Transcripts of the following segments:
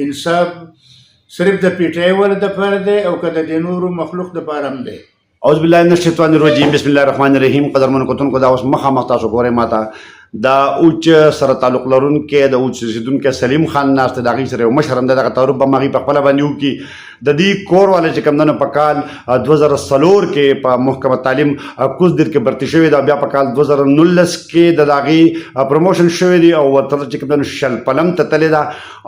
انصاف صرف د پیټۍ ول د پر دی او که د نورو مخلوق د پاره هم دی. اعوذ بالله من الشیطان الرجیم بسم الله الرحمن الرحیم. قدرمن کتونکو دا اوس مخامخ تاسو ګورئ ماته دا اوچ سره تعلق لرونکی د اوچ اوسېدونکی سلیم خان ناست د هغې سره یو مشر هم دی. دغه تعارف به هم هغې په خپله باندې وکړي. د دې کور والا چې کوم دی نو په کال 2004 کې په محکمه تعلیم کوزدر کې برتي شوې ده. بیا په کال 2019 کې د هغې پروموشن شوی دی او ورته چې کوم دی نو شل پلم ته تللې ده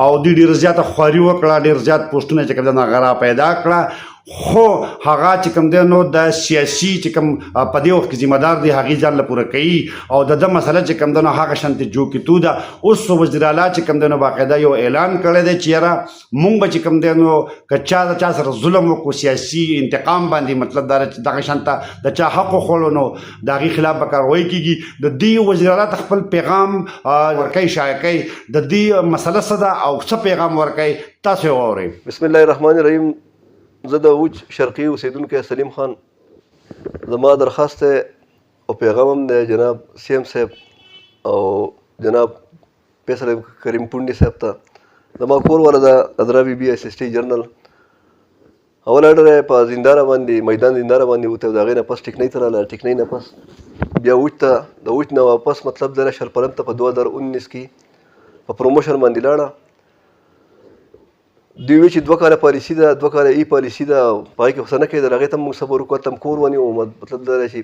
او دوی ډېر زیاته خواري وکړه، ډېر زیات پوسټونه چې کوم دی نو هغه را پیدا کړه. خو هغه چې کوم دی نو د سیاسي چې کوم په دې وخت کې ذمه دار دی هغې ځان له پوره کوي او د ده مسله چې کوم دی نو هغه شانتې جوکېتو ده. اوس وزیر اعلی چې کوم دی نو باقاعده یو اعلان کړی دی چې یاره مونږ به چې کوم دی نو که چا د چا سره ظلم وکړو سیاسي انتقام باندې، مطلب دا چې دغه شانته د چا حق وخوړو نو د هغې خلاف به کاروایي کېږي. د دې وزیر اعلی ته خپل پیغام ورکوي، شایع کوي د دې مسله څه ده او څه پیغام ورکوي، تاسو یې واورئ. بسم الله الرحمن الرحیم. زه د اوچ شرقي اوسېدونکی سلیم خان، زما درخواست او پیغام هم دی جناب سی ایم صاحب او جناب فیصل کریم پونډي صاحب ته. زما کور والا د ادرا بي بي اسسټي جرنل اول اډر یې په زنداره باندې میدان زنداره باندې وته، د هغې نه پس ټکنۍ ته راغله، ټکنۍ نه پس بیا اوچ ته، د اوچ نه واپس مطلب دی شلپلم ته په 2019 کې په پروموشن باندې لاړه. دوی وایي چې 2 کاله پالیسي ده، 2 کاله ای پالیسي ده، په هغې کې خو څه نه کېدل. هغې ته هم موږ صبر وکړو، هلته هم کور ونیو. مطلب دا دی چې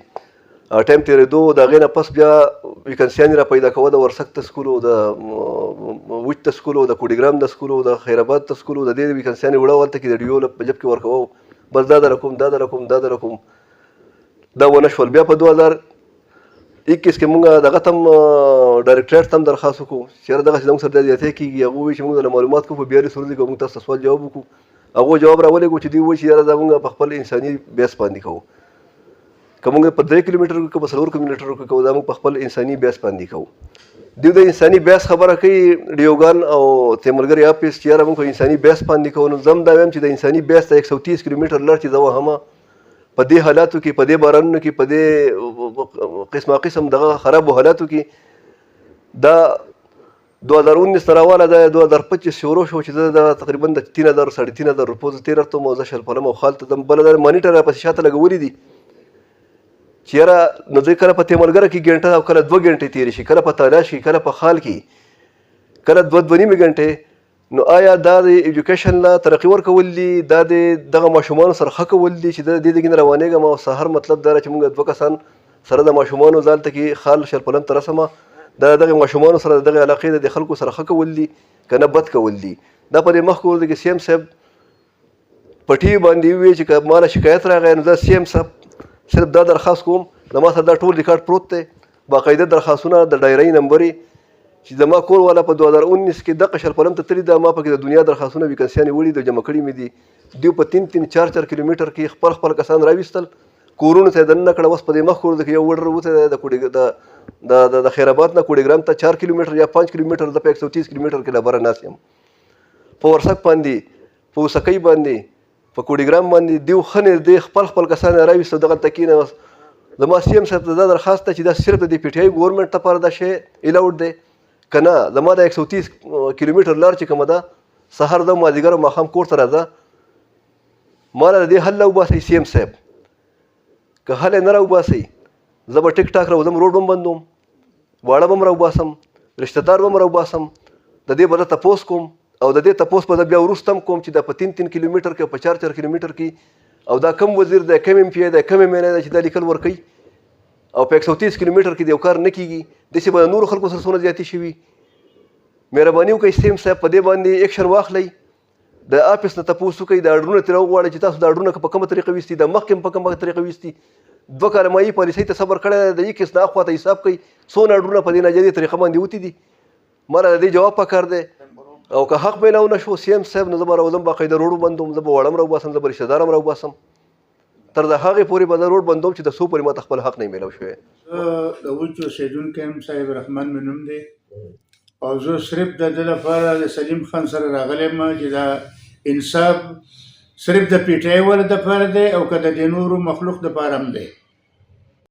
ټایم تېرېدو د هغې نه پس بیا ویکنسیانې را پیدا کوه د ورسک ته سکول و د وچ ته سکول و د کوډیګرام د سکول و د خیرآباد ته سکول و د دې ویکنسیانې وړه هلته کې د ډیو په جب کې ورکوه. بس دا در کوم دا در کوم دا در کوم دا ونه شول. بیا په 2021 کې مونږ دغه ته هم ډایرکټریټ ته هم درخواست وکړو چې یاره دغسې زموږ سره دا زیاتې کېږي. هغه وایي چې مونږ درله معلومات کوو په بیاري صورت کې مونږ تاسو ته سوال جواب وکړو. هغو جواب راولېږو چې دوی وایي چې یاره دا مونږ په خپل انساني بیس باندې کوو، که مونږ په 3 کیلومتر کې که په 4 کیلومتر کې کوو، دا مونږ په خپل انساني بیس باندې کوو. دوی د انساني بیس خبره کوي ډیوګان او تیملګري آفیس چې یاره مونږ په انساني بیس باندې کوو. نو زه هم دا وایم چې د انساني بیس ته 130 کیلومتر لر چې زه وهمه په دې حالاتو کې، په دې بارانونو کې، په دې قسمه قسم دغه خرابو حالاتو کې، دا 2019 راواله دا 2025 شروع شو چې زه د تقریبا د 3000 3.5 روپو زه تېره ته زه شلپلم او خال ته ځم. بله دا مانیټر راپسې شاته لګولي دي چې یاره نو دوی کله په تیملګره کې ګنټه او کله 2 ګنټې تېرې شي، کله په تالاش کې، کله په خال کې، کله 2.5 ګنټې. نو آیا دا د ایجوکیشن لا ترقي ورکول دي؟ دا د دغه ماشومانو سره ښه کول دي چې د دې دګې نه روانېږم او سهار مطلب دا چې موږ 2 کسان سره د ماشومانو ځالته کې خال شلپلم ته رسمه، دا دغه ماشومانو سره دغه علاقې د خلکو سره ښه کول دي که نه بد کول دي؟ دا په دې مخکې ورته کې سی ایم صاحب په ټي وي باندې وویل چې که ماله شکایت راغی نو زه سی ایم صاحب صرف دا درخواست کوم، زما سره دا ټول ریکارډ پروت دی، باقاعده درخواستونه د ډایرۍ نمبرې چې زما کور والا په 2019 کې دغه شلپلم ته تللي ده. ما پکې د دنیا درخواستونه ویکنسیانې وړي د جمع کړي مې دي. دوی په 3 4 کیلومتر کې خپل کسان راویستل، کورونو ته یې دننه کړه. اوس په دې مخ کور کې یو وډر وتی د خیرآباد نه کوډیګرام ته 4 کیلومتر یا 5 کیلومتر، زه په 130 کیلومتر کې لا بره ناست یم. په ورسک باندې، په وسکۍ باندې، په کوډیګرام باندې دوی ښه نږدې خپل کسان یې راویستل. دغلته کېنه زما سی ایم صاحب ته دا درخواست ده چې دا صرف د دې پی ټي آی ګورنمنټ لپاره دا شی الاؤډ دی که نه. زما د 130 کیلومتر لار چې کومه ده، سهار ده مازدیګر او ماښام کور ته راځه، ما له دې حل راوباسئ سی ایم صاحب. که حل یې نه راوباسئ زه به ټیک ټاک راوځم، روډ به هم بندوم، واړه به هم راوباسم، رشته دار به هم راوباسم، د دې به زه تپوس کوم او د دې تپوس به زه بیا وروسته هم کوم چې دا په 3 کیلومتر کې او په 4 کیلومتر کې او دا کم وزیر دی، کم ایم پی دی، کم ایم ایل ای دی چې دا لیکل ورکوي او په 130 کیلومتر کې د یو کار نه کېږي. داسې به د نورو خلکو سره څومره زیاتې شوي. مهرباني وکړئ سی ایم صاحب په دې باندې ایکشن واخلئ، د آفس نه تپوس وکړئ، د اډرونه ترې وغواړئ چې تاسو د اډرونه په کومه طریقه ویستي، د مخکې په کومه طریقه ویستي. 2 کاله ما یې پالیسۍ ته صبر کړی دی، د یې کس نه اخوا ته حساب کوئ څونه اډرونه په دې ناجایزې طریقه باندې وتي دي. ما له د دې جواب پکار دی او که حق میلاو نه شو سی ایم صاحب نو زه به راوځم، باقاعده روډ بندوم، زه به واړه هم راوباسم، زه به رشته دار هم راوباسم، تر د هغې پورې به زه روډ بندوم چې د څو پورې ما ته خپل حق نه میلاو شوی. د وچ اوسېدونکی یم، صاحب رحمان مې نوم دی او زه صرف د ده لپاره د سلیم خان سره راغلی یم چې دا انصاف صرف د پی ټي آی ول دپاره دی او که د دې نورو مخلوق دپاره هم دی.